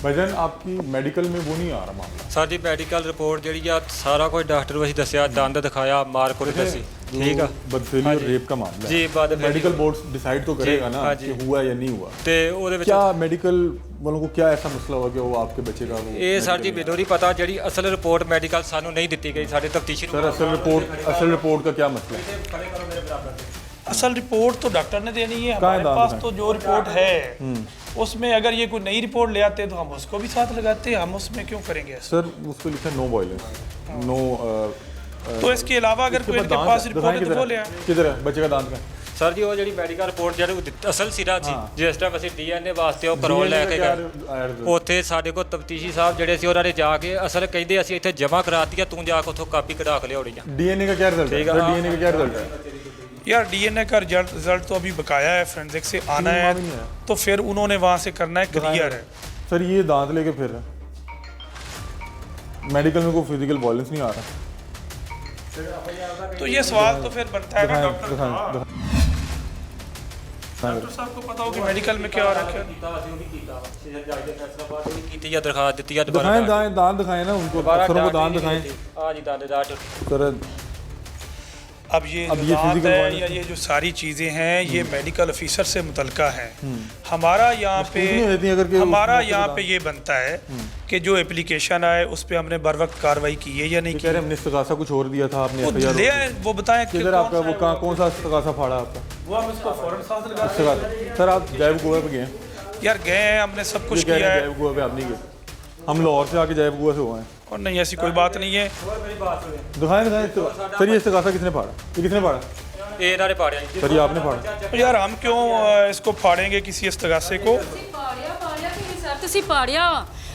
भाईजान आपकी मेडिकल में वो नहीं आ रहा मामला? साडी मेडिकल रिपोर्ट जी सारा कुछ डॉक्टर वही दसिया, दंद दिखाया, मारकुट दसी, ठीक है। बदफेली और रेप का मामला जी, मेडिकल बोर्ड डिसाइड तो करेगा ना कि हुआ या नहीं हुआ। ते ओदे विच क्या मेडिकल वालों को क्या ऐसा मसला हुआ कि वो आपके बच्चे का वो ये सर जी मैनूं नहीं पता, जी असल रिपोर्ट मेडिकल सानू नहीं दी गई, साडे तफ्तीशी सर असल रिपोर्ट का क्या मसला है? असल रिपोर्ट तो डॉक्टर ने देनी है, हमारे पास तो जो रिपोर्ट है उसमें अगर ये कोई नई रिपोर्ट ले आते तो हम उसको भी साथ लगाते हैं, हम उसमें क्यों करेंगे? सर उस पर लिखा है नो वायलेंस, नो। तो इसके अलावा अगर कोई इनके पास रिपोर्ट है तो वो ले आए। किधर है बच्चे का दांत का? सर जी वो जी मेडिकल रिपोर्ट जी असल सिरा सी जिस टाइम ਅਸੀਂ DNA ਵਾਸਤੇ ਉਹ ਕਰੋਲ ਲੈ ਕੇ ਗਏ, ਉੱਥੇ ਸਾਡੇ ਕੋਲ ਤਫਤੀਸ਼ੀ ਸਾਹਿਬ ਜਿਹੜੇ ਸੀ ਉਹਨਾਂ ਨੇ ਜਾ ਕੇ ਅਸਲ ਕਹਿੰਦੇ ਅਸੀਂ ਇੱਥੇ ਜਮ੍ਹਾਂ ਕਰਾਤੀ ਆ, ਤੂੰ ਜਾ ਕੇ ਉੱਥੋਂ ਕਾਪੀ ਕਢਾ ਕੇ ਲਿਆਉਣੀ ਆ। DNA का क्या रिजल्ट है? DNA का क्या रिजल्ट है? यार DNA का रिजल्ट तो अभी बकाया है, फोरेंसिक से आना है तो फिर उन्होंने वहाँ से करना है, क्लियर है। सर ये दांत लेके फिर मेडिकल में कोई फिजिकल वायलेंस नहीं आ रहा, तो ये सवाल तो फिर बनता है ना डॉक्टर साहब को पता हो कि मेडिकल में क्या हो रहा है। दिखाएं दांत दिखाएं ना उनको, अफसरों को दांत दिखाएं। सर अब ये दांत है या ये जो सारी चीज़ें हैं ये मेडिकल ऑफिसर से मुतलका है। हमारा यहाँ पे ये बनता है कि जो एप्लीकेशन आए उस पे हमने बर वक्त कार्रवाई की है या नहीं की। हमने इस्तगासा कुछ और दिया था आपने, ले आए वो बताएं किधर आपका वो कौन सा इस्तगासा फाड़ा आपका? वो हम इसको फौरन साथ लगा। सर आप जैब गोवा पे गए? यार गए हैं, हमने सब कुछ किया है। जैब गोवा पे आप नहीं गए? हम लाहौर से आके जैब गोवा से हुए हैं। और नहीं ऐसी कोई बात नहीं है। दिखाएं सर ये इस्तगासा किसने फाड़ा? ये किसने फाड़ा? ਇਹ ਇਹਨਾਂ ਨੇ ਪਾੜਿਆ ਜੀ। सर ये आपने फाड़ा? तो यार हम क्यों इसको फाड़ेंगे किसी इस्तगासे को?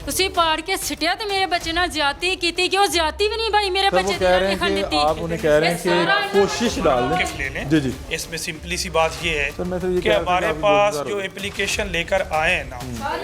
ਤੁਸੀਂ ਪਾੜ ਕੇ ਸਿੱਟਿਆ ਤੇ ਮੇਰੇ ਬੱਚੇ ਨਾਲ ਜ਼ਿਆਦਤੀ ਕੀਤੀ ਕਿ ਉਹ ਜ਼ਿਆਦਤੀ ਵੀ ਨਹੀਂ ਭਾਈ ਮੇਰੇ ਬੱਚੇ ਦੀ ਲਿਖਣ ਦਿੱਤੀ। आप उन्हें कह रहे हैं कि कोशिश डाल लें। जी जी इसमें सिंपली सी बात ये है तो कि हमारे पास जो एप्लीकेशन लेकर आए हैं ना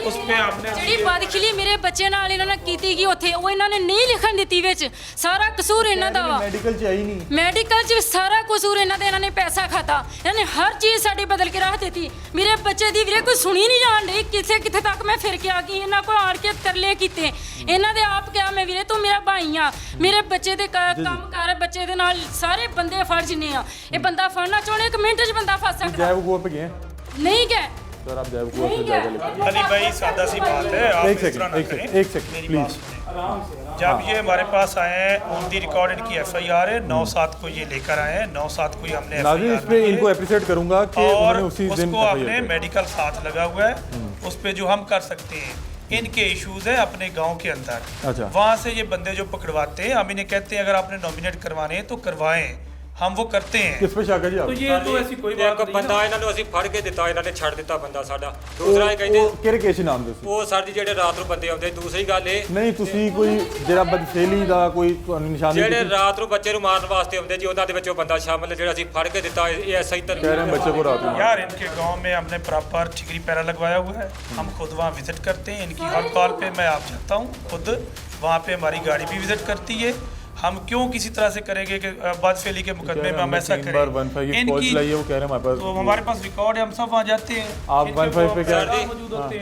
उस पे आपने ਜਿਹੜੀ ਬਦਖਲੀ ਮੇਰੇ ਬੱਚੇ ਨਾਲ ਇਹਨਾਂ ਨੇ ਕੀਤੀ ਕਿ ਉੱਥੇ ਉਹ ਇਹਨਾਂ ਨੇ ਨਹੀਂ ਲਿਖਣ ਦਿੱਤੀ ਵਿੱਚ, ਸਾਰਾ ਕਸੂਰ ਇਹਨਾਂ ਦਾ ਵਾ। मेडिकल च आई नहीं, ਮੈਡੀਕਲ 'ਚ ਸਾਰਾ ਕਸੂਰ ਇਹਨਾਂ ਦੇ, ਇਹਨਾਂ ਨੇ ਪੈਸਾ ਖਾਤਾ, ਇਹਨਾਂ ਨੇ ਹਰ ਚੀਜ਼ ਸਾਡੀ ਬਦਲ ਕੇ ਰੱਖ ਦਿੱਤੀ। ਮੇਰੇ ਬੱਚੇ ਦੀ ਵੀਰੇ ਕੋਈ ਸੁਣੀ ਨਹੀਂ ਜਾਣ ਡਈ, ਕਿੱਥੇ ਤੱਕ ਮੈਂ ਫਿਰ ਕੇ ਆ ਗਈ ਇਹਨਾਂ ਕੋਲ ਆੜ ਕੇ ਤਰਲੇ ਕੀਤੇ। ਇਹਨਾਂ ਦੇ ਆਪ ਕਿਹਾ ਮੈਂ ਵੀਰੇ ਤੂੰ ਮੇਰਾ ਭਾਈ ਆ, ਮੇਰੇ ਬੱਚੇ ਦੇ ਕੰਮ ਕਰ, ਬੱਚੇ ਦੇ ਨਾਲ ਸਾਰੇ ਬੰਦੇ ਫੜ ਜਿੰਨੇ ਆ, ਇਹ ਬੰਦਾ ਫੜਨਾ ਚਾਹੁੰਦੇ ਇੱਕ ਮਿੰਟ 'ਚ ਬੰਦਾ ਫਸ ਸਕਦਾ। जैब गोवा पे गए? ਨਹੀਂ ਗਏ सर आप जैब गोवा से जाकर लेके अली भाई सादा सी बात है, आप एक सेकंड मेरी बात सुनें। जब ये हमारे पास आए हैं ऑन दी रिकॉर्ड इनकी FIR है, 9/7 को ये लेकर आए हैं, 9/7 को ही हमने नाज़रीन इस पे इनको एप्रिशिएट करूंगा कि और उन्होंने उसी दिन उसको आपने मेडिकल साथ लगा हुआ है, उस पे जो हम कर सकते हैं इनके इश्यूज है अपने गांव के अंदर। अच्छा। वहाँ से ये बंदे जो पकड़वाते हैं हम इन्हें कहते हैं अगर आपने नॉमिनेट करवाने हैं तो करवाएं, हम वो करते हैं। किस पे शक है जी आप? तो ये तो ऐसी कोई बात नहीं ਬੰਦਾ ਇਹਨਾਂ ਨੂੰ ਅਸੀਂ ਫੜ ਕੇ ਦਿੱਤਾ, ਇਹਨਾਂ ਨੇ ਛੱਡ ਦਿੱਤਾ ਬੰਦਾ ਸਾਡਾ। ਦੂਸਰਾ ਇਹ ਕਹਿੰਦੇ ਕਿਹੜੇ ਕੇਸ ਨਾਮ ਦੱਸੋ? ਉਹ ਸਰ ਜੀ ਜਿਹੜੇ ਰਾਤ ਨੂੰ ਬੰਦੇ ਆਉਂਦੇ। ਦੂਸਰੀ ਗੱਲ ਇਹ ਨਹੀਂ ਤੁਸੀਂ ਕੋਈ ਜਿਹੜਾ ਬਦਫੇਲੀ ਦਾ ਕੋਈ ਤੁਹਾਨੂੰ ਨਿਸ਼ਾਨੀ ਜਿਹੜੇ ਰਾਤ ਨੂੰ ਬੱਚੇ ਨੂੰ ਮਾਰਨ ਵਾਸਤੇ ਆਉਂਦੇ ਜੀ ਉਹਨਾਂ ਦੇ ਵਿੱਚ ਉਹ ਬੰਦਾ ਸ਼ਾਮਲ ਹੈ ਜਿਹੜਾ ਅਸੀਂ ਫੜ ਕੇ ਦਿੱਤਾ। ਇਹ ਐਸਾ ਹੀ कह रहे हैं बच्चे को रात में यार इनके गांव में हमने प्रॉपर ठिकरी पैरा लगवाया हुआ है, हम खुद वहाँ विजिट करते हैं। इनकी हर कॉल पे मैं आप जाता हूँ खुद, वहाँ पे हमारी गाड़ी भी विजिट करती है। हम क्यों किसी तरह से करेंगे कि बदफेली के मुकदमे में हम ऐसा करें? इनकी वो कह रहे हैं हमारे पास, तो हमारे पास रिकॉर्ड है, हम सब वहाँ जाते हैं। आप 15 पे क्या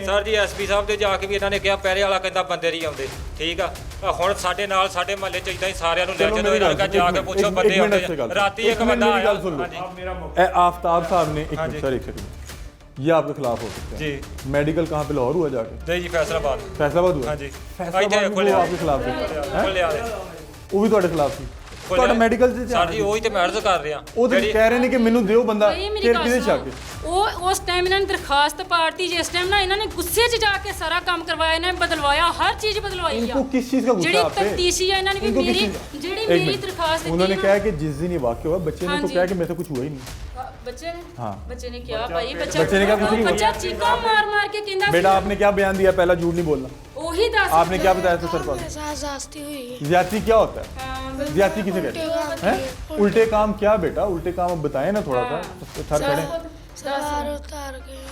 ਸਰ ਜੀ SP ਸਾਹਿਬ ਦੇ ਜਾ ਕੇ ਵੀ ਇਹਨਾਂ ਨੇ ਕਿਹਾ ਪਹਿਰੇ ਵਾਲਾ ਕਹਿੰਦਾ ਬੰਦੇ ਨਹੀਂ ਆਉਂਦੇ, ਠੀਕ ਆ। ਹੁਣ ਸਾਡੇ ਨਾਲ ਸਾਡੇ ਮਹੱਲੇ ਚ ਇਦਾਂ ਹੀ ਸਾਰਿਆਂ ਨੂੰ ਲੈ ਜਦੋਂ ਇਹਨਾਂ ਦਾ ਜਾ ਕੇ ਪੁੱਛੋ ਬੰਦੇ ਆਉਂਦੇ। ਰਾਤੀ ਇੱਕ ਬੰਦਾ ਆਇਆ। ए आफ्ताब साहब ने एक सेकंड ये आपके खिलाफ हो सकता है जी। मेडिकल कहाँ पे लाहौर हुआ जाके? नहीं जी फैसलाबाद। फैसलाबाद हुआ? हाँ जी। फैसलाबाद में वो आपके खिलाफ है? ਖੁੱਲਿਆ वो भी ਤੁਹਾਡੇ ਖਿਲਾफ ਸੀ? ਤੁਹਾਡਾ ਮੈਡੀਕਲ ਤੇ ਸਰ ਜੀ ਉਹੀ ਤੇ ਮੈਂ ਅਰਜ਼ ਕਰ ਰਿਹਾ। ਉਹ ਤੇ ਕਹਿ ਰਹੇ ਨੇ ਕਿ ਮੈਨੂੰ ਦਿਓ ਬੰਦਾ, ਫਿਰ ਕਿਹਦੇ ਚੱਕ? ਉਹ ਉਸ ਟਾਈਮ ਇਹਨਾਂ ਨੇ ਦਰਖਾਸਤ ਪਾਰਟੀ ਜਿਸ ਟਾਈਮ ਨਾ ਇਹਨਾਂ ਨੇ ਗੁੱਸੇ 'ਚ ਜਾ ਕੇ ਸਾਰਾ ਕੰਮ ਕਰਵਾਇਆ, ਇਹਨਾਂ ਨੇ ਬਦਲਵਾਇਆ, ਹਰ ਚੀਜ਼ ਬਦਲਵਾਈ ਆ। इनको किस चीज का गुस्सा ਜਿਹੜੀ आप पे? ਤਫਤੀਸ਼ੀ ਆ ਇਹਨਾਂ ਨੇ ਵੀ ਜਿਹੜੀ ਮੇਰੀ ਦਰਖਾਸਤ ਦਿੱਤੀ उन्होंने कहा कि जिस दिन ये वाक्य हुआ बच्चे ने तो कहा कि मेरे से कुछ हुआ ही नहीं। ਬੱਚੇ ਨੇ हाँ। ਬੱਚੇ ਨੇ ਕਿਹਾ ਭਾਈ बच्चे ने कहा कुछ नहीं ਬੱਚਾ हुआ। ਚੀਕਾਂ ਮਾਰ ਕੇ ਕਹਿੰਦਾ बेटा आपने क्या बयान दिया? पहला झूठ नहीं बोलना। ਉਹੀ ਦੱਸ आपने क्या बताया था सर? ज्यादती हुई है। ज्यादती क्या होता है? ज्यादती किसे कहते हैं? उल्टे काम क्या बेटा? उल्टे काम अब बताएं ना थोड़ा सा, थर खड़े। सवार उतार गए।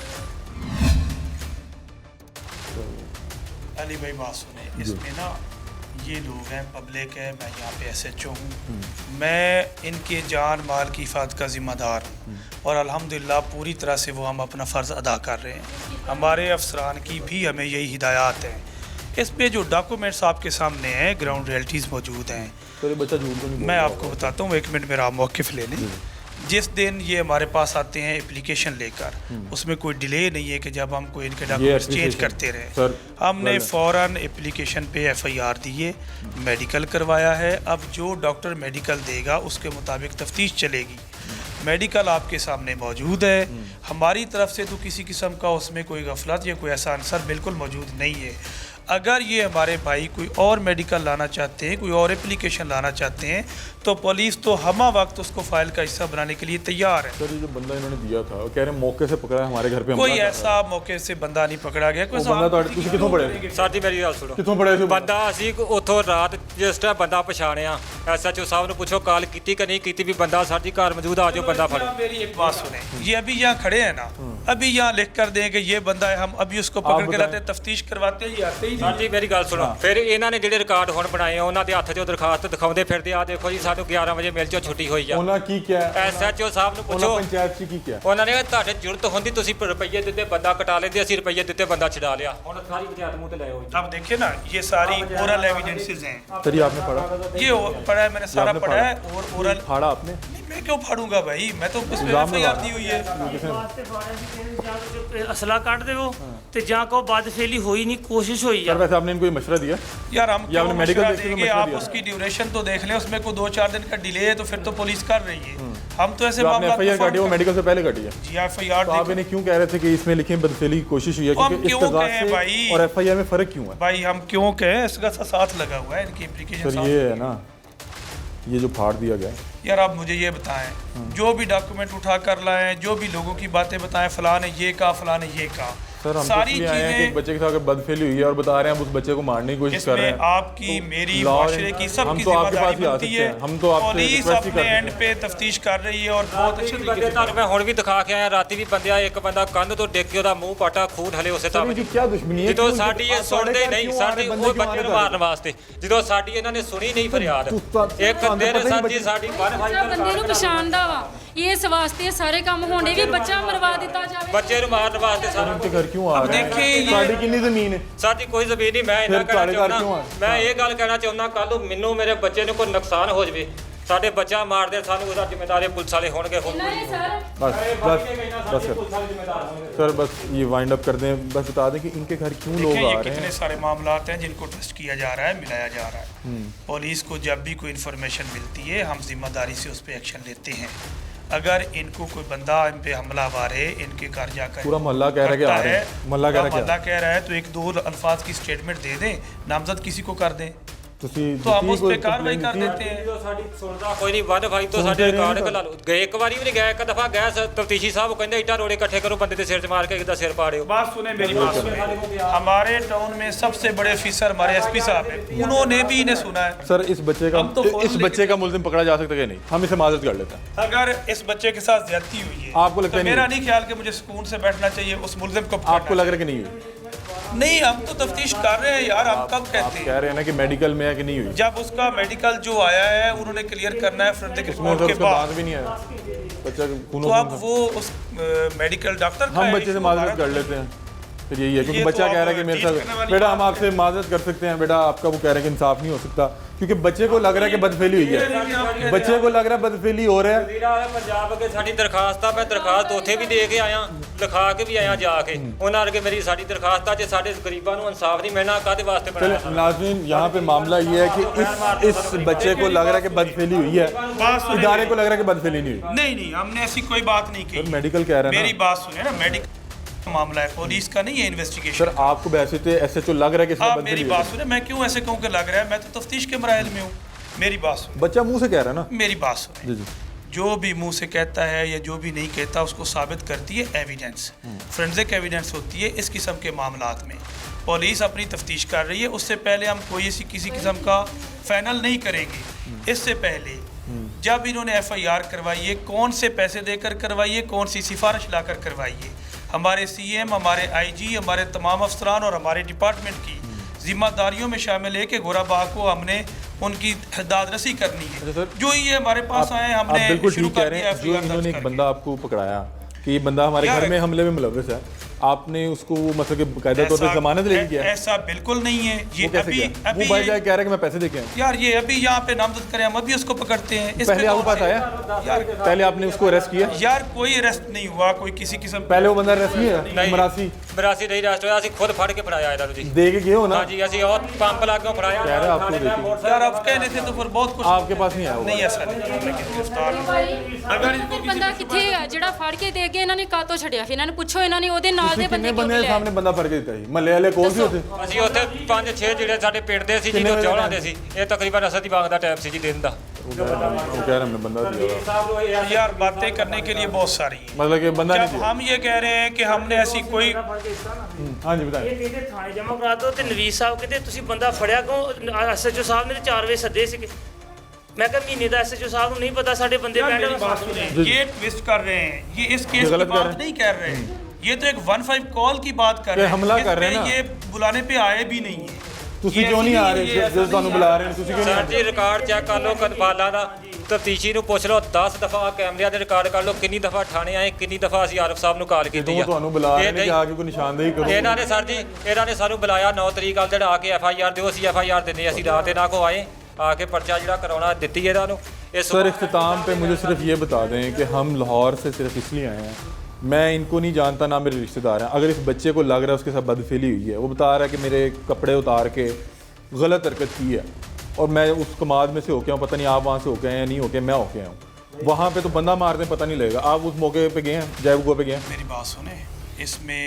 अली भाई बात सुने, इसमें ना ये लोग हैं, पब्लिक है, मैं यहाँ पे SHO हूँ, मैं इनके जान माल की हिफाजत का ज़िम्मेदार हूँ और अल्हम्दुलिल्लाह पूरी तरह से वो हम अपना फ़र्ज़ अदा कर रहे हैं। हमारे अफसरान की भी हमें यही हिदायत है इस पे जो डॉक्यूमेंट्स आपके सामने हैं, ग्राउंड रियलिटीज़ मौजूद हैं। तो ये बच्चा झूठ तो नहीं बोल मैं रहा आपको बताता हूँ, 1 मिनट मेरा आप मौक़िफ़ ले लें। जिस दिन ये हमारे पास आते हैं एप्लीकेशन लेकर, उसमें कोई डिले नहीं है कि जब हम कोई इनके डॉक्यूमेंट्स चेंज करते रहे। सर, हमने फ़ौरन एप्लीकेशन पे FIR दिए, मेडिकल करवाया है। अब जो डॉक्टर मेडिकल देगा उसके मुताबिक तफ्तीश चलेगी। मेडिकल आपके सामने मौजूद है। हमारी तरफ से तो किसी किस्म का उसमें कोई गफलत या कोई ऐसा आंसर बिल्कुल मौजूद नहीं है। अगर ये हमारे भाई कोई और मेडिकल लाना चाहते हैं, कोई और एप्लीकेशन लाना चाहते हैं, तो पुलिस तो हमा वक्त उसको फाइल का हिस्सा बनाने के लिए तैयार है। सर ये जो बंदा इन्होंने दिया था वो कह रहे हैं मौके से पकड़ा है, हमारे घर पे कोई ऐसा मौके से बंदा नहीं पकड़ा गया। कोई बंदा तो ਤੁਸੀਂ ਕਿੱਥੋਂ ਪੜਿਆ ਸਰ ਜੀ ਮੇਰੀ ਗੱਲ ਸੁਣੋ, ਕਿੱਥੋਂ ਪੜਿਆ ਸੀ ਬੰਦਾ ਅਸੀਂ ਉੱਥੋਂ ਰਾਤ ਜਿਸ ਟਾਈਮ ਬੰਦਾ ਪਛਾਣਿਆ, SHO ਸਾਹਿਬ ਨੂੰ ਪੁੱਛੋ ਕਾਲ ਕੀਤੀ ਕਿ ਨਹੀਂ ਕੀਤੀ, ਵੀ ਬੰਦਾ ਸਰ ਜੀ ਘਰ ਮੌਜੂਦ ਆ ਜਾਓ, ਬੰਦਾ ਫੜੋ। मेरी एक बात सुने, ये अभी यहाँ खड़े हैं ना, अभी यहाँ लिख कर दें कि ये बंदा है, हम अभी उसको पकड़ के लाते हैं, तफ्तीश करवाते हैं, ये आते ही ਸਰ नहीं। ਜੀ ਮੇਰੀ ਗੱਲ ਸੁਣੋ, ਫਿਰ ਇਹਨਾਂ ਨੇ ਜਿਹੜੇ ਰਿਕਾਰਡ ਹੁਣ ਬਣਾਏ ਆ ਉਹਨਾਂ ਦੇ ਹੱਥ 'ਚੋਂ ਦਰਖਾਸਤ ਦਿਖਾਉਂਦੇ ਫਿਰਦੇ ਆ, ਦੇਖੋ ਜੀ ਸਾਨੂੰ 11 ਵਜੇ ਮਿਲ 'ਚੋਂ ਛੁੱਟੀ ਹੋਈ ਆ। ਉਹਨਾਂ ਕੀ ਕਿਹਾ SHO ਸਾਹਿਬ ਨੂੰ ਉਹਨਾਂ ਪੁੱਛੋ, ਪੰਚਾਇਤ ਚ ਕੀ ਕਿਹਾ ਉਹਨਾਂ ਨੇ ਤੁਹਾਡੇ ਜ਼ਰੂਰਤ ਹੁੰਦੀ ਤੁਸੀਂ ਰੁਪਈਏ ਦਿੱਤੇ ਬੰਦਾ ਕਟਾ ਲੈਂਦੇ, ਅਸੀਂ ਰੁਪਈਏ ਦਿੱਤੇ ਬੰਦਾ ਛਡਾ ਲਿਆ। ਹੁਣ ਸਾਰੀ ਪੰਚਾਇਤ ਮੂੰਹ ਤੇ ਲਾਏ ਹੋਏ। अब देखिए ना, ये सारी ओरल एविडेंसेस हैं। सर ये आपने पढ़ा ये पढ़ा है मैंने, सारा आपने पढ़ा है। और ओरल फाड़ा आपने नहीं, मैं क्यों फाड़ूंगा भाई, मैं तो उस पे इल्जाम FIR लगा दी हुई है। असला काट दे वो ते जहाँ को बाद फेली हुई नहीं, कोशिश हुई सर है। वैसे आपने इनको ये मशवरा दिया यार हम या क्यों आपने मेडिकल मशवरा देख के देंगे, मशवरा आप दिया? उसकी ड्यूरेशन तो देख लें, उसमें कोई 2-4 दिन का डिले है तो फिर तो पुलिस कर रही है। हम तो ऐसे जो आपने मामला FIR काटी वो मेडिकल से पहले काटी है जी FIR तो आप इन्हें क्यों कह रहे थे कि इसमें लिखी बदफेली की कोशिश हुई है, हम क्योंकि इस क्यों तजाद कहें से भाई? और FIR में फर्क क्यों है? भाई हम क्यों कहें, इसका साथ लगा हुआ है इनकी एप्लीकेशन। सर ये है ना, ये जो फाड़ दिया गया यार आप मुझे ये बताएं, जो भी डॉक्यूमेंट उठा कर लाएं, जो भी लोगों की बातें बताएं, फलां ने ये कहा, फलां ने ये कहा, सर हम सारी तो आए हैं कि एक बच्चे के साथ अगर बदफेली हुई है और बता रहे हैं हम उस बच्चे को मारने की कोशिश कर रहे इसमें हैं। आपकी मेरी लॉ माशरे की हम सबकी तो आपके पास जिम्मेदारी ही आ बनती सकते है। हैं, हम तो आपसे पुलिस रिक्वेस्ट ही अपने करते एंड पे तफ्तीश कर रही है और बहुत अच्छे तरीके ਬੰਦੇ से। ਤੁਹਾਨੂੰ ਮੈਂ ਹੁਣ ਵੀ ਦਿਖਾ ਕੇ ਆਇਆ, ਰਾਤੀ ਵੀ ਬੰਦਿਆ ਇੱਕ ਬੰਦਾ ਕੰਧ ਤੋਂ ਡਿੱਗ ਕੇ ਉਹਦਾ ਮੂੰਹ ਪਾਟਾ, ਖੂਨ ਹਲੇ ਉਸੇ सर ਤਾਂ इनकी क्या दुश्मनी है? ਜਦੋਂ क्यों ਸਾਡੀ ਇਹ इनके- ਸੁਣਦੇ साढ़े ਨਹੀਂ, क्यों आ ਸਾਡੀ रहे, ਉਹ बंदे क्यों आ ਬੱਚੇ ਨੂੰ रहे ਮਾਰਨ ਵਾਸਤੇ, ਜਦੋਂ ਸਾਡੀ ਇਹਨਾਂ ਨੇ ਸੁਣੀ ਨਹੀਂ ਫਰਿਆਦ, ਇੱਕ ਦਿਨ ਸਰ ਜੀ ਸਾਡੀ ਬੱਚਾ ਬੰਦੇ ਨੂੰ ਪਛਾਣਦਾ ਵਾ, ਇਸ ਵਾਸਤੇ ਸਾਰੇ ਕੰਮ ਹੋਣੇ ਵੀ ਬੱਚਾ ਮਰਵਾ ਦਿੱਤਾ ਜਾਵੇ। ਬੱਚੇ ਨੂੰ ਮਾਰਨ ਵਾਸਤੇ ਸਾਨੂੰ इनके घर क्यों आ रहे देखिए हैं? ये- साड़ी कितनी जमीन है? ਸਰ ਜੀ ਕੋਈ ਜ਼ਮੀਨ ਨਹੀਂ, ਮੈਂ ਇਹਨਾਂ ਫਿਰ ਕਹਿਣਾ ਤੁਹਾਡੇ ਘਰ ਕਿਉਂ ਚਾਹੁੰਦਾ, ਆ? ਮੈਂ ਇਹ ਗੱਲ ਕਹਿਣਾ ਚਾਹੁੰਦਾ, ਕੱਲ ਨੂੰ ਮੈਨੂੰ ਮੇਰੇ ਬੱਚੇ ਨੂੰ ਕੋਈ ਨੁਕਸਾਨ ਹੋ ਜਾਵੇ, ਸਾਡੇ ਬੱਚਾ ਮਾਰਦੇ ਸਾਨੂੰ ਉਹਦਾ ਜ਼ਿੰਮੇਦਾਰ ਪੁਲਿਸ ਵਾਲੇ ਹੋਣਗੇ। ਇਹਨਾਂ ਨੇ ਸਰ बस बस बस सर सर बस ये वाइंड अप कर दें, बस बता दें कि इनके घर क्यों लोग देखिए आ ये रहे कितने हैं। सारे मामलात हैं जिनको टेस्ट किया जा रहा है, मिलाया जा रहा है। पुलिस को जब भी कोई इन्फॉर्मेशन मिलती है हम जिम्मेदारी से उस पर एक्शन लेते हैं। अगर इनको कोई बंदा इन पे हमलावर है, इनके घर जाकर पूरा मोहल्ला कह रहा है कि आ करता रहे हैं। मोहल्ला कह रहा है मोहल्ला क्या? कह रहा है तो 1-2 अल्फाज की स्टेटमेंट दे दें, नामजद किसी को कर दें, ਤੁਸੀਂ तो हम ਦਿੱਤੀ उस पर ਕੋਈ कार्रवाई कर complaint देते हैं। ਜਦੋਂ ਸਾਡੀ ਸੁਣਦਾ ਕੋਈ ਨਹੀਂ, ਵੱਧ ਭਾਈ ਤੋਂ ਸੁਣਦੇ ਸਾਡੇ ਰਹੇ ਰਿਕਾਰਡ ਨਹੀਂ ਕਲਾ ਲਓ। ਗਏ ਇੱਕ ਵਾਰੀ ਵੀ ਨਹੀਂ, ਗਏ ਇੱਕ ਦਫਾ ਗਏ ਤਫਤੀਸ਼ੀ ਸਾਹਿਬ ਕਹਿੰਦੇ ਇੱਟਾਂ ਰੋੜੇ ਇਕੱਠੇ ਕਰੋ, ਬੰਦੇ ਦੇ ਸਿਰ 'ਚ ਮਾਰ ਕੇ ਕਿੱਦਾਂ ਸਿਰ ਪਾੜਿਓ। बात सुने मेरी बात सुने, हमारे टाउन में सबसे बड़े ऑफिसर हमारे SP साहब हैं, उन्होंने भी इन्हें सुना है। सर इस बच्चे का हम तो फोन इस बच्चे का मुलजिम पकड़ा जा सकता है कि नहीं? हम इसे माजरत कर लेते हैं। अगर इस बच्चे के साथ ज्यादती हुई है आपको लगता तो है मेरा नहीं? नहीं ख्याल कि मुझे सुकून से बैठना चाहिए, उस मुलजिम को आपको लग रहा है कि नहीं हुई? नहीं, हम तो तफ्तीश कर रहे हैं यार, हम कब कहते हैं? कह रहे हैं ना कि मेडिकल में है कि नहीं हुई? जब उसका मेडिकल जो आया है उन्होंने क्लियर करना है फोरेंसिक उसमें रिपोर्ट तो के उसका बाद, बात भी नहीं है बच्चा खून तो अब वो उस मेडिकल डॉक्टर का हम है, बच्चे से इसको माजरत भारत कर में- लेते हैं, फिर यही है क्योंकि ये बच्चा तो कह रहा है कि आप मेरे teach करने साथ वाली बेटा बात हम आपसे माजरत कर सकते हैं, बेटा आपका वो कह रहे हैं कि इंसाफ नहीं हो सकता क्योंकि बच्चे को लग रहा है कि बदफेली हुई है, बच्चे को लग रहा है बदफेली हो रहा है। ਵੀਰਾ ਪੰਜਾਬ ਅੱਗੇ ਸਾਡੀ ਦਰਖਾਸਤ ਆ, ਮੈਂ ਦਰਖਾਸਤ ਉੱਥੇ ਵੀ ਦੇ ਕੇ ਆਇਆ, ਲਿਖਾ ਕੇ ਵੀ ਆਇਆ ਜਾ ਕੇ, ਉਹਨਾਂ ਅੱਗੇ ਮੇਰੀ ਸਾਡੀ ਦਰਖਾਸਤ ਆ, ਜੇ ਸਾਡੇ ਗਰੀਬਾਂ ਨੂੰ ਇਨਸਾਫ नहीं मिलना कादे वास्ते चले बनाया। नाज़रीन यहाँ पे मामला ये है कि इस बच्चे को लग रहा है कि बदफेली हुई है, इदारे को लग रहा है कि बदफेली नहीं हुई। नहीं नहीं, हमने ऐसी कोई बात नहीं सर की। मेडिकल कह रहा है मेरी ना बात सुने ना, मेडिकल मामला है, पुलिस का नहीं है इन्वेस्टिगेशन। सर आपको वैसे तो SHO लग रहा है कि इसमें आप मेरी बदफेली बात हुई है। सुने, मैं क्यों ऐसे कहूँ कि लग रहा है, मैं तो तफ्तीश के मराहल में हूँ। मेरी बात सुने, बच्चा मुंह से कह रहा है ना। मेरी बात सुने, जी जी जो भी मुंह से कहता है या जो भी नहीं कहता उसको साबित करती है एविडेंस, फोरेंसिक एविडेंस होती है इस किस्म के मामलात में। पुलिस अपनी तफ्तीश कर रही है, उससे पहले हम कोई ऐसी किसी किस्म का फाइनल नहीं करेंगे। इससे पहले जब इन्होंने FIR करवाई है, कौन से पैसे देकर करवाई है, कौन सी सिफारिश लाकर करवाई है, हमारे CM, हमारे IG, हमारे तमाम अफसरान और हमारे डिपार्टमेंट की जिम्मेदारियों में शामिल है कि गोराबाग को हमने उनकी दादरसी करनी है। अच्छा सर, जो ये हमारे पास आए आप हमने बिल्कुल शुरू ठीक कह कर रहे दिया हैं। जो FIR इन्होंने दर्ज एक करके। बंदा आपको पकड़ाया कि ये बंदा हमारे यार, घर में हमले में मुलव्वस है, आपने उसको मतलब कि बाकायदा तौर पर जमानत लेके किया? ऐसा बिल्कुल नहीं है। ये वो कैसे किया? वो भाई कह रहा है कि मैं पैसे दे के आया। यार ये अभी यहाँ पे नामजद करें, हम अभी उसको पकड़ते हैं। पहले आपके पास आया? यार पहले आपने उसको अरेस्ट किया? यार कोई अरेस्ट नहीं हुआ, कोई किसी किस्म। पहले वो बंदा अरेस्ट नहीं है? मरासी नहीं अरेस्ट होया, ਅਸੀਂ ਖੁਦ ਫੜ ਕੇ ਫੜਾਇਆ ਇਹਨਾਂ ਨੂੰ ਜੀ। दे के गए हो ना? हाँ जी, ਅਸੀਂ और पंप ला के फड़ाया। कह रहे हैं आपको देखे। यार आप कहने थे तो फिर बहुत कुछ आपके पास नहीं आया वो? नहीं ऐसा नहीं, हमने किसी गिरफ्तार ਫਿਰ ਬੰਦਾ ਕਿੱਥੇ ਹੈ ਜਿਹੜਾ ਫੜ ਕੇ ਦੇ ਕੇ ਇਹਨਾਂ ਨੇ ਕਾਤੋਂ ਛੱਡਿਆ? ਫਿਰ ਇਹਨਾਂ ਨੂੰ ਪੁੱਛੋ, ਇਹਨਾਂ ਨੇ ਉਹਦੇ ਨਾਲ ਦੇ कितने ਬੰਦੇ बंदे ਕਿਉਂ ਲਿਆ? सामने बंदा फड़ के देता है? महल्ले वाले कौन से होते? ਅਸੀਂ ਉੱਥੇ 5-6 ਜਿਹੜੇ ਸਾਡੇ ਪਿੰਡ ਦੇ ਸੀ ਜਿਹਨੂੰ ਚੌਲਾਂ ਦੇ ਸੀ। ਇਹ ਤਕਰੀਬਨ ਅਸਦ ਦੀ ਬਾਗ ਦਾ ਟਾਈਮ ਸੀ ਜੀ ਦਿਨ ਦਾ। वो कह रहा है हमने बंदा दिया। यार बातें करने के लिए बहुत सारी हैं। मतलब कि बंदा नहीं जब दिया। हम ये कह रहे हैं कि हमने ऐसी कोई हाँ जी बताएं। ਇਹ ਕਹਿੰਦੇ ਥਾਣੇ ਜਮ੍ਹਾਂ ਕਰਾ ਦਿਓ ਤੇ ਨਵੀਸ ਸਾਹਿਬ ਕਹਿੰਦੇ ਤੁਸੀਂ ਬੰਦਾ ਫੜਿਆ ਕਿਉਂ? ਐਸਐਚਓ ਸਾਹਿਬ ਨੇ ਤੇ 4 ਵਜੇ ਸੱਦੇ ਸੀਗੇ। मैं क्या महीने का एसएचओ साहब को नहीं पता साढ़े बंदे मेरी बात सुने, ये ट्विस्ट कर रहे हैं, ये इस केस की बात नहीं कर रहे हैं, ये तो एक 15 कॉल की बात कर रहे हैं, हमला कर रहे हैं ना। ये बुलाने पे आए भी नहीं है। ਤੁਸੀਂ ਕਿਉਂ ਨਹੀਂ ਆ ਰਹੇ ਜਦੋਂ ਤੁਹਾਨੂੰ ਬੁਲਾ ਰਹੇ ਨੇ? ਤੁਸੀਂ ਕਿਉਂ ਸਰ ਜੀ ਰਿਕਾਰਡ ਚੈੱਕ ਕਰ ਲਓ ਕਨਫਾਲਾਂ ਦਾ, ਤਫਤੀਸ਼ੀ ਨੂੰ ਪੁੱਛ ਲਓ 10 ਦਫਾ ਕੈਮਰਿਆਂ ਦੇ ਰਿਕਾਰਡ ਕਰ ਲਓ ਕਿੰਨੀ ਦਫਾ ਥਾਣੇ ਆਏ, ਕਿੰਨੀ ਦਫਾ ਅਸੀਂ ਆਰਫ ਸਾਹਿਬ ਨੂੰ ਕਾਲ ਕੀਤੀ ਆ। ਤੁਹਾਨੂੰ ਬੁਲਾ ਰਹੇ ਨੇ ਕਿ ਆ ਕੇ ਕੋਈ ਨਿਸ਼ਾਨਦੇਹੀ ਕਰੋ। ਇਹਨਾਂ ਨੇ ਸਰ ਜੀ ਇਹਨਾਂ ਨੇ ਸਾਨੂੰ ਬੁਲਾਇਆ 9 ਤਰੀਕ ਵਾਲੇ ਦਿਨ ਆ ਕੇ ਐਫਆਈਆਰ ਦਿਓ, ਅਸੀਂ ਐਫਆਈਆਰ ਦਿੰਦੇ, ਅਸੀਂ ਰਾਤ ਇਹਨਾਂ ਕੋ ਆਏ आके पर्चा जड़ा करवाना दिती है इन्हों। सर इख्तिताम पे मुझे सिर्फ ये बता दें कि हम लाहौर से सिर्फ इसलिए आए हैं, मैं इनको नहीं जानता ना मेरे रिश्तेदार हैं। अगर इस बच्चे को लग रहा है उसके साथ बदफेली हुई है, वो बता रहा है कि मेरे कपड़े उतार के गलत हरकत की है और मैं उस कमाद में से होके आऊँ, पता नहीं आप वहाँ से होके आए या नहीं होके, मैं होके आया हूँ। वहाँ पे तो बंदा मारते पता नहीं लगेगा। आप उस मौके पे गए हैं, जयबुआ पे गए हैं? मेरी बात सुने, इसमें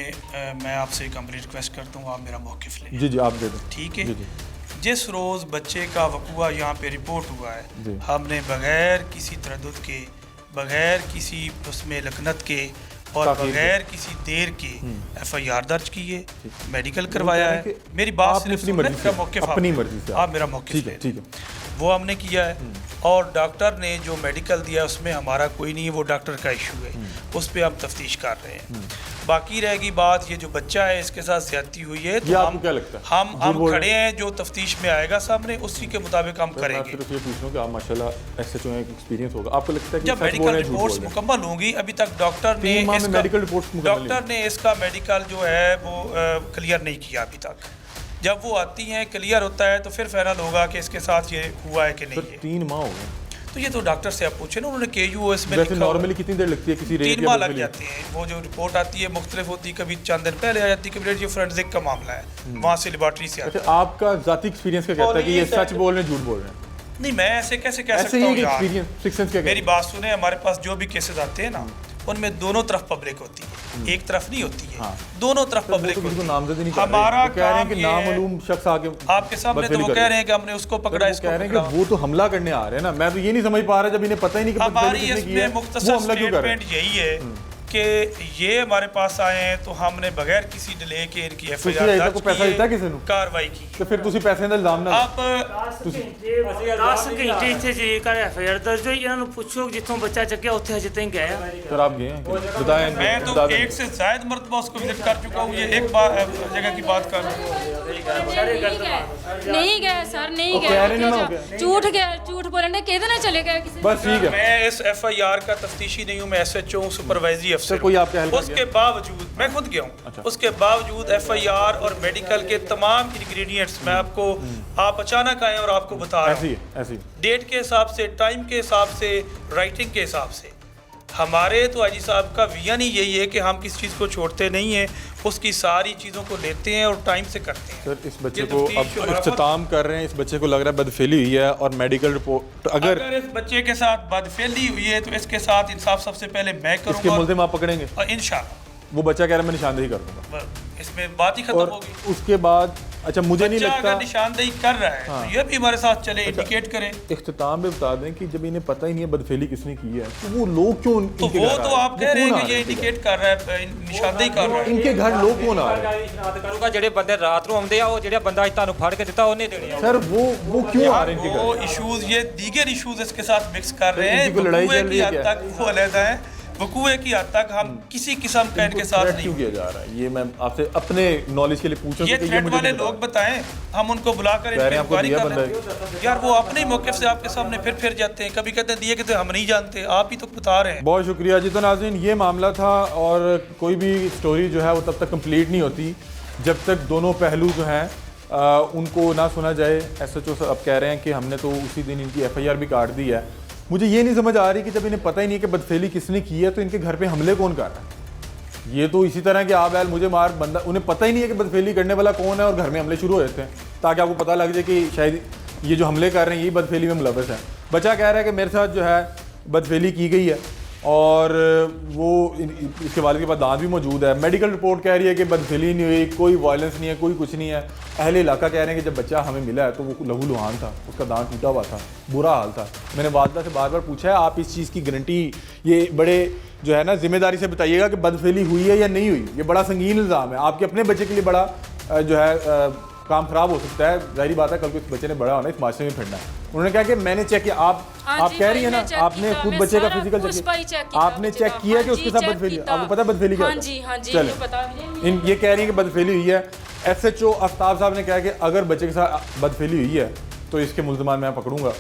मैं आपसे एक कम्प्लीट रिक्वेस्ट करता हूँ, आप मेरा मौक़िफ़ लें। जी जी आप दे दें। ठीक है। जी जी। जिस रोज़ बच्चे का वक़ुआ यहाँ पे रिपोर्ट हुआ है, हमने बग़ैर किसी तरद्दुद के, बग़ैर किसी उसमें लकनत के और बग़ैर किसी देर के FIR दर्ज की है, मेडिकल करवाया है। मेरी बात सिर्फ अपनी मर्ज़ी से आप मेरा मौक़िफ़ लें। ठीक है, वो हमने किया है और डॉक्टर ने जो मेडिकल दिया उसमें हमारा कोई नहीं है, वो डॉक्टर का इशू है, उस पर हम तफ्तीश कर रहे हैं। बाकी रहेगी बात ये जो बच्चा है इसके साथ ज्यादती हुई है, तो आपको क्या लगता है? हम खड़े हैं, जो तफ्तीश में आएगा सामने उसी के मुताबिक हम करेंगे। सिर्फ ये पूछ रहा हूं कि आप माशाल्लाह SHO एक्सपीरियंस होगा, आपको लगता है कि जब मेडिकल रिपोर्ट्स मुकम्मल होंगी, अभी तक डॉक्टर ने इसका मेडिकल जो है वो क्लियर नहीं किया अभी तक। जब वो आती हैं क्लियर होता है तो फिर फाइनल होगा कि इसके साथ ये हुआ है कि नहीं है। 3 माह हो गए तो ये तो डॉक्टर से आप पूछे ना, उन्होंने KUOS में वैसे नॉर्मली कितनी देर लगती है किसी रेट? 3 माह लग जाते हैं। वो जो रिपोर्ट आती है मुख्तलिफ होती है, कभी चंद दिन पहले आ जाती है, कभी ये फोरेंसिक का मामला है वहाँ से लेबॉर्ट्री से आता है। अच्छा, आपका ज़ाती एक्सपीरियंस क्या कहता है कि ये सच बोल रहे हैं झूठ बोल रहे हैं? नहीं, मैं ऐसे कैसे कह सकता हूँ यार। मेरी बात सुने, हमारे पास जो भी केसेस आते हैं ना उनमें दोनों तरफ पब्लिक होती है, एक तरफ नहीं होती है। दोनों तरफ पब्लिक होती है। हमारा कह रहे हैं कि नामालूम शख्स आके आपके सामने तो वो कह रहे हैं कि हमने उसको पकड़ा, इसको कह रहे हैं कि वो तो हमला करने आ रहे हैं ना। मैं तो ये नहीं समझ पा रहा जब इन्हें पता ही नहीं कि हमारी इसमें मुख्तसर स्टेटमेंट यही है कि ये हमारे पास आए हैं तो हमने बगैर किसी डिले के इनकी FIR दर्ज की, कार्रवाई की। तो फिर ਤੁਸੀਂ ਪੈਸੇ ਦਾ ਇਲਜ਼ਾਮ ਨਾ आप 10 ਘੰਟੇ ਇੱਥੇ ਜੇਕਰ FIR ਦਰਜ ਹੋਈ, ਇਹਨਾਂ ਨੂੰ ਪੁੱਛੋ ਜਿੱਥੋਂ ਬੱਚਾ ਚੱਕਿਆ ਉੱਥੇ ਹਜੇ ਤਾਈਂ ਗਏ ਆ। सर आप गए हैं? बताएं। मैं तो एक से ज्यादा मरतबा उसको विजिट कर चुका हूँ। ये एक जगह की बात कर रहा हूँ। नहीं गए सर, नहीं गए, झूठ बोलने ने किधर ना चले गए किसी। बस ठीक है, मैं इस FIR का तफ्तीशी नहीं हूँ, मैं SHO हूँ, सुपरवाइजरी अफसर। कोई आपके हेल्प उसके बावजूद मैं खुद गया हूँ, उसके बावजूद FIR और मेडिकल के तमाम इंग्रेडिएंट्स मैं आपको, आप अचानक आए और आपको बता रहा हूँ, ऐसी डेट के हिसाब से, टाइम के हिसाब से, राइटिंग के हिसाब से। हमारे तो हाजी साहब का विजन ही यही है कि हम किसी चीज़ को छोड़ते नहीं हैं, उसकी सारी चीज़ों को लेते हैं और टाइम से करते हैं। सर इस बच्चे को अब इख्तिताम कर रहे हैं, इस बच्चे को लग रहा है बदफेली हुई है और मेडिकल रिपोर्ट अगर इस बच्चे के साथ बदफेली हुई है तो इसके साथ इंसाफ सबसे पहले मैं इसके करूँगा मुल्ज़िम आप पकड़ेंगे और इंशाल्लाह वो बच्चा कह रहा है मैं निशानदेही कर दूंगा, इसमें बात ही खत्म और होगी। उसके बाद अच्छा मुझे नहीं लगता अगर निशानदेही कर रहा है तो ये भी हमारे साथ चले, इंडिकेट करें। इख्तिताम में बता दें कि जब इन्हें पता ही नहीं है बदफेली किसने की है तो वो लोग क्यों तो वो तो आप कह रहे हैं कि ये इंडिकेट कर रहा है, निशानदेही कर रहा है। इनके घर लोग कौन आ रहे हैं? ਇਸ਼ਨਾਤ ਕਰੂਗਾ ਜਿਹੜੇ ਬੰਦੇ ਰਾਤ ਨੂੰ ਆਉਂਦੇ ਆ, ਉਹ ਜਿਹੜਾ ਬੰਦਾ ਅੱਜ ਤੁਹਾਨੂੰ ਫੜ ਕੇ ਦਿੱਤਾ ਉਹਨੇ ਦੇਣੇ ਆ। सर वो क्यों आ रहे हैं इनके वो घर? इश्यूज, ये दीगर इश्यूज इसके साथ मिक्स कर रहे हैं। इनकी कोई लड़ाई चल रही है हद तक वो अलग है, वकूए की हद तक हम किसी किस्म का इनके साथ थ्रेट नहीं। क्यों किया जा रहा है, ये मैं आपसे अपने नॉलेज के लिए पूछ रहा ये हूं कि थ्रेट मुझे वाले नहीं पता। लोग बताएं, हम उनको बुलाकर कह रहे हैं आपको इंक्वायरी दिया कर लें। यार वो अपने ही मौके से आपके सामने फिर जाते हैं, कभी कहते हैं दिए, कहते हैं हम नहीं जानते, आप ही तो बता रहे हैं। बहुत शुक्रिया जी। तो नाज़रीन ये मामला था, और कोई भी स्टोरी जो है वो तब तक कंप्लीट नहीं होती जब तक दोनों पहलू जो हैं उनको ना सुना जाए। SHO अब कह रहे हैं कि हमने तो उसी दिन इनकी FIR भी काट दी है। मुझे ये नहीं समझ आ रही कि जब इन्हें पता ही नहीं है कि बदफेली किसने की है, तो इनके घर पे हमले कौन कर रहा है। ये तो इसी तरह के आ बैल मुझे मार बंदा, उन्हें पता ही नहीं है कि बदफेली करने वाला कौन है, और घर में हमले शुरू हो जाते हैं ताकि आपको पता लग जाए कि शायद ये जो हमले कर रहे हैं यही बदफेली में मुलव्वस है। बच्चा कह रहा है कि मेरे साथ जो है बदफेली की गई है, और वो इसके वालिद के पास दांत भी मौजूद है। मेडिकल रिपोर्ट कह रही है कि बदफेली नहीं हुई, कोई वायलेंस नहीं है, कोई कुछ नहीं है। अहले इलाका कह रहे हैं कि जब बच्चा हमें मिला है तो वो लहू लुहान था, उसका दांत टूटा हुआ था, बुरा हाल था। मैंने वालदा से बार बार पूछा है आप इस चीज़ की गारंटी ये बड़े जो है ना जिम्मेदारी से बताइएगा कि बदफेली हुई है या नहीं हुई। ये बड़ा संगीन इल्ज़ाम है, आपके अपने बच्चे के लिए बड़ा जो है काम खराब हो सकता है। जाहिर बात है कल को इस बच्चे ने बड़ा होना, इस माशरे में फिरना है। उन्होंने कहा कि मैंने चेक किया, आप कह रही है ना, आपने खुद बच्चे का फिजिकल चेक, आपने चेक किया कि उसके साथ बदफेली, आपको पता बदफेली क्या है? चलो ये कह रही है कि बदफेली हुई है। SHO आफ्ताब साहब ने कहा कि अगर बच्चे के साथ बदफेली हुई है तो इसके मुल्ज़मान मैं पकड़ूंगा।